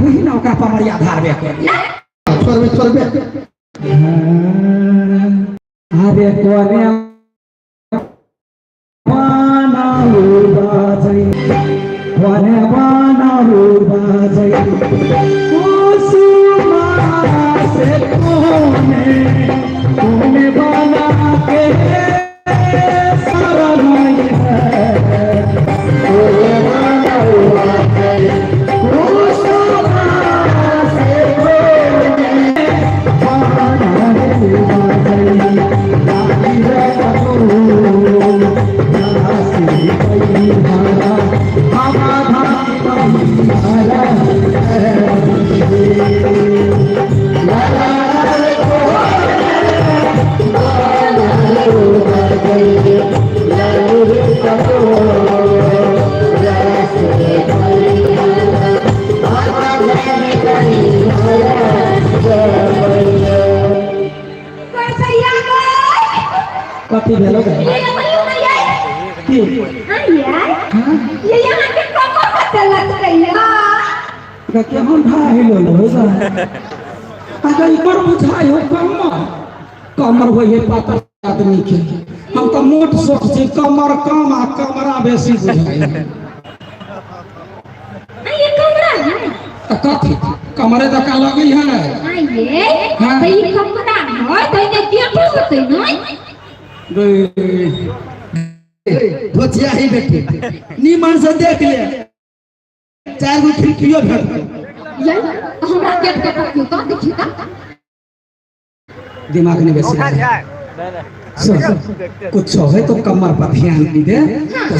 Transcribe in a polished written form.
ही नौका पमरिया धार बे छोड़ बे अरे कोने वाना बाजै कोने वाना बाजै कुसुमा से कोने वाना के सारा नहीं है कोने वाना बाजै कुसुमा से कोने वाना बाजै लागी रे कति भेलो गए ये यहाँ के कमर में चलत रही का के हम भाई लो होगा अगर इकर बुझाई हो कमर हो ये पातर आदमी के हम तो मोट सोच से कमर कम आ कमरा बेसी बुझाई ये कमरा है कथी कमरे तो का लगी है ये तो ये कमरा है तो ये देखो तो नहीं भोजिया ही बेटे नीमन से देख ले चार गो खिड़कियों भेट ये हमरा गेट के क्यों तो देखी ता दिमाग नहीं बेसी कुछ है तो कमर पर ध्यान नहीं दे तो